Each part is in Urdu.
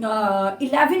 11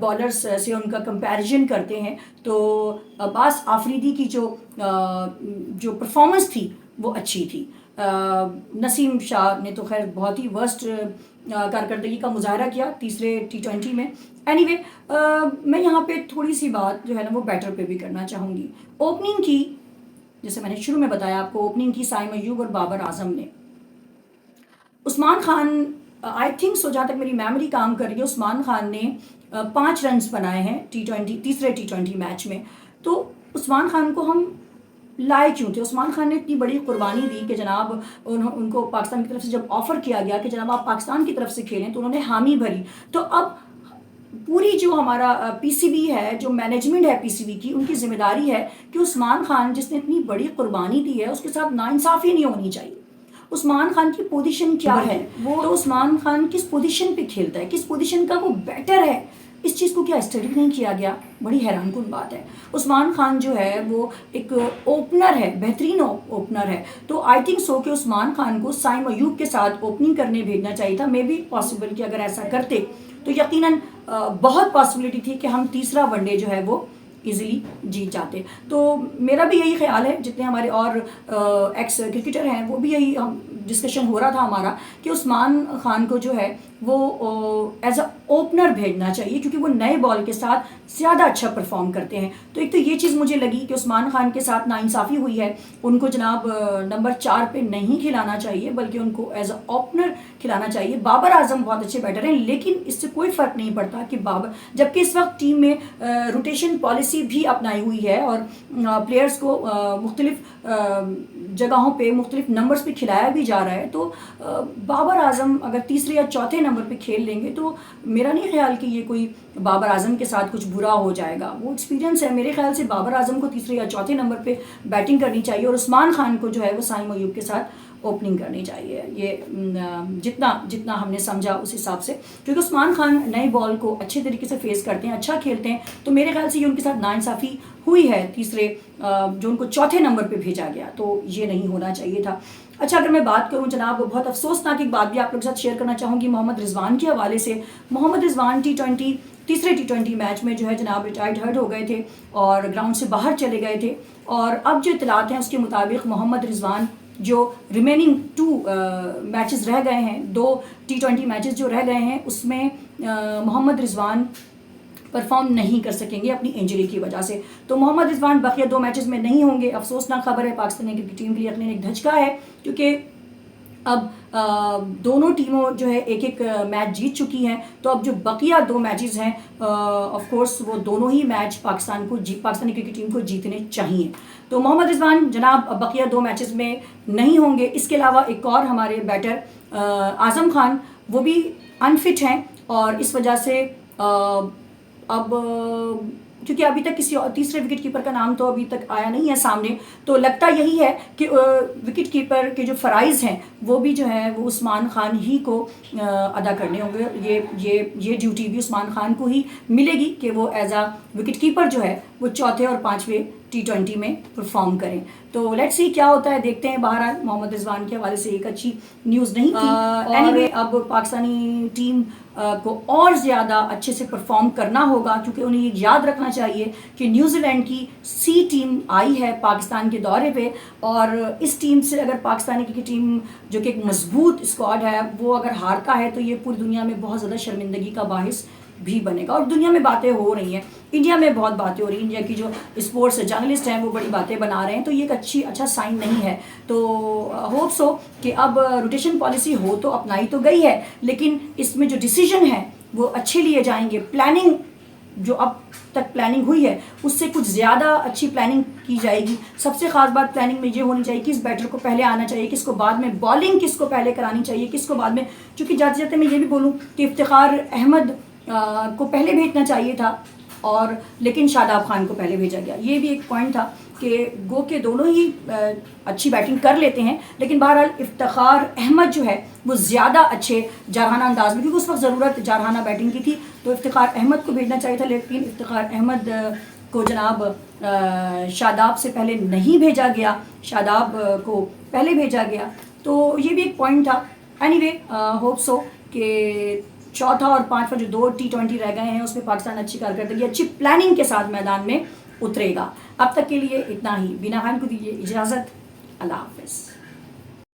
بالرز سے ان کا کمپیریزن کرتے ہیں تو عباس آفریدی کی جو پرفارمنس تھی وہ اچھی تھی. نسیم شاہ نے تو خیر بہت ہی ورسٹ کارکردگی کا مظاہرہ کیا تیسرے T20 میں. اینی وے میں یہاں پہ تھوڑی سی بات جو ہے نا وہ بیٹر پہ بھی کرنا چاہوں گی. اوپننگ کی جیسے میں نے شروع میں بتایا آپ کو، اوپننگ کی سائم ایوب اور بابر اعظم نے. عثمان خان آئی تھنک سو، جہاں تک میری میموری کام کر رہی ہے، عثمان خان نے 5 رنز بنائے ہیں تیسرے T20 میچ میں. تو عثمان خان کو ہم لائے کیوں تھے؟ عثمان خان نے اتنی بڑی قربانی دی کہ جناب ان کو پاکستان کی طرف سے جب آفر کیا گیا کہ جناب آپ پاکستان کی طرف سے کھیلیں تو انہوں نے حامی بھری. تو اب پوری جو ہمارا پی سی بی ہے، جو مینجمنٹ ہے پی سی بی کی، ان کی ذمہ داری ہے کہ عثمان خان جس نے اتنی بڑی قربانی دی ہے اس کے ساتھ ناانصافی نہیں ہونی چاہیے. عثمان خان کی پوزیشن کیا ہے؟ وہ تو عثمان خان کس پوزیشن پہ کھیلتا ہے، کس پوزیشن کا وہ بیٹر ہے، اس چیز کو کیا اسٹڈی نہیں کیا گیا؟ بڑی حیران کن بات ہے. عثمان خان جو ہے وہ ایک اوپنر ہے، بہترین اوپنر ہے. تو آئی تھنک سو کہ عثمان خان کو سائم ایوب کے ساتھ اوپننگ کرنے بھیجنا چاہیے تھا. مے بی پاسبل کہ اگر ایسا کرتے تو یقیناً بہت پاسبلٹی تھی کہ ہم تیسرا ون ڈے جو ہے وہ ایزیلی جیت جاتے. تو میرا بھی یہی خیال ہے، جتنے ہمارے اور ایکس کرکٹر ہیں وہ بھی یہی ڈسکشن ہو رہا تھا ہمارا کہ عثمان خان کو جو ہے وہ ایز اے اوپنر بھیجنا چاہیے، کیونکہ وہ نئے بال کے ساتھ زیادہ اچھا پرفارم کرتے ہیں. تو ایک تو یہ چیز مجھے لگی کہ عثمان خان کے ساتھ ناانصافی ہوئی ہے. ان کو جناب نمبر 4 پہ نہیں کھلانا چاہیے بلکہ ان کو ایز اے اوپنر کھلانا چاہیے. بابر اعظم بہت اچھے بیٹر ہیں لیکن اس سے کوئی فرق نہیں پڑتا کہ جبکہ اس وقت ٹیم میں روٹیشن پالیسی بھی اپنائی ہوئی ہے اور پلیئرز کو مختلف جگہوں پہ مختلف نمبرز پہ کھلایا بھی جا رہا ہے. تو بابر اعظم اگر تیسرے یا چوتھے نمبر پہ کھیل لیں گے تو میرا نہیں خیال کہ یہ کوئی بابر اعظم کے ساتھ کچھ برا ہو جائے گا. وہ ایکسپیرینس ہے، میرے خیال سے بابر اعظم کو تیسرے یا چوتھے نمبر پہ بیٹنگ کرنی چاہیے اور عثمان خان کو جو ہے وہ سائم ایوب کے ساتھ اوپننگ کرنی چاہیے. یہ جتنا ہم نے سمجھا اس حساب سے، کیونکہ عثمان خان نئے بال کو اچھے طریقے سے فیس کرتے ہیں، اچھا کھیلتے ہیں. تو میرے خیال سے یہ ان کے ساتھ ناانصافی ہوئی ہے تیسرے جو ان کو چوتھے نمبر پہ بھیجا گیا، تو یہ نہیں ہونا چاہیے تھا. اچھا اگر میں بات کروں جناب، بہت افسوسناک ایک بات بھی آپ لوگوں کے ساتھ شیئر کرنا چاہوں گی محمد رضوان کے حوالے سے. محمد رضوان تیسرے T20 میچ میں جو ہے جناب ریٹائرڈ ہرٹ ہو گئے تھے اور گراؤنڈ سے باہر چلے گئے تھے. اور اب جو اطلاعات ہیں اس کے مطابق محمد رضوان جو ریمیننگ 2 میچز رہ گئے ہیں، 2 T20 میچز جو رہ گئے ہیں، اس میں محمد رضوان پرفارم نہیں کر سکیں گے اپنی انجری کی وجہ سے. تو محمد رضوان بقیہ 2 میچز میں نہیں ہوں گے. افسوسناک خبر ہے، پاکستانی کرکٹ ٹیم کے لیے یقیناً ایک دھچکا ہے، کیونکہ اب دونوں ٹیموں جو ہے ایک ایک میچ جیت چکی ہیں. تو اب جو بقیہ 2 میچز ہیں آف کورس وہ دونوں ہی میچ پاکستانی کرکٹ ٹیم کو جیتنے چاہیے. تو محمد رضوان جناب بقیہ 2 میچز میں نہیں ہوں گے. اس کے علاوہ ایک اور ہمارے بیٹر اعظم خان، وہ بھی انفٹ ہیں اور اس وجہ سے اب کیونکہ ابھی تک کسی تیسرے وکٹ کیپر کا نام تو ابھی تک آیا نہیں ہے سامنے، تو لگتا یہی ہے کہ وکٹ کیپر کے جو فرائض ہیں وہ بھی جو ہے وہ عثمان خان ہی کو ادا کرنے ہوں گے. یہ ڈیوٹی بھی عثمان خان کو ہی ملے گی کہ وہ ایز اے وکٹ کیپر جو ہے وہ چوتھے اور 5ویں T20 میں پرفارم کریں. تو لیٹس سی کیا ہوتا ہے، دیکھتے ہیں. بہرحال محمد رضوان کے حوالے سے ایک اچھی نیوز نہیں تھی. اینی اب پاکستانی ٹیم کو اور زیادہ اچھے سے پرفارم کرنا ہوگا، کیونکہ انہیں یہ یاد رکھنا چاہیے کہ نیوزی لینڈ کی سی ٹیم آئی ہے پاکستان کے دورے پہ، اور اس ٹیم سے اگر پاکستانی کی ٹیم جو کہ ایک مضبوط اسکواڈ ہے وہ اگر ہارتا ہے تو یہ پوری دنیا میں بہت زیادہ شرمندگی کا باعث بھی بنے گا. اور دنیا میں باتیں ہو رہی ہیں، انڈیا میں بہت باتیں ہو رہی ہیں، انڈیا کی جو اسپورٹس جرنلسٹ ہیں وہ بڑی باتیں بنا رہے ہیں. تو یہ ایک اچھا سائن نہیں ہے. تو ہوپ سو کہ اب روٹیشن پالیسی ہو تو اپنائی تو گئی ہے، لیکن اس میں جو ڈیسیجن ہیں وہ اچھے لیے جائیں گے. پلاننگ جو اب تک پلاننگ ہوئی ہے اس سے کچھ زیادہ اچھی پلاننگ کی جائے گی. سب سے خاص بات پلاننگ میں یہ ہونی چاہیے کہ کس بیٹر کو پہلے آنا چاہیے، کس کو بعد میں، بالنگ کس کو پہلے کرانی چاہیے، کس کو بعد میں. چونکہ جاتے جاتے میں یہ بھی بولوں کہ افتخار احمد کو پہلے بھیجنا چاہیے تھا اور لیکن شاداب خان کو پہلے بھیجا گیا. یہ بھی ایک پوائنٹ تھا کہ گو کہ دونوں ہی اچھی بیٹنگ کر لیتے ہیں، لیکن بہرحال افتخار احمد جو ہے وہ زیادہ اچھے جارحانہ انداز میں، کیونکہ اس وقت ضرورت جارحانہ بیٹنگ کی تھی، تو افتخار احمد کو بھیجنا چاہیے تھا. لیکن افتخار احمد کو جناب شاداب سے پہلے نہیں بھیجا گیا، شاداب کو پہلے بھیجا گیا. تو یہ بھی ایک پوائنٹ تھا. اینی وے ہوپ سو کہ چوتھا اور پانچواں جو 2 T20 رہ گئے ہیں اس میں پاکستان اچھی کارکردگی اچھی پلاننگ کے ساتھ میدان میں اترے گا. اب تک کے لیے اتنا ہی. بینا خان کو دیجیے اجازت. اللہ حافظ.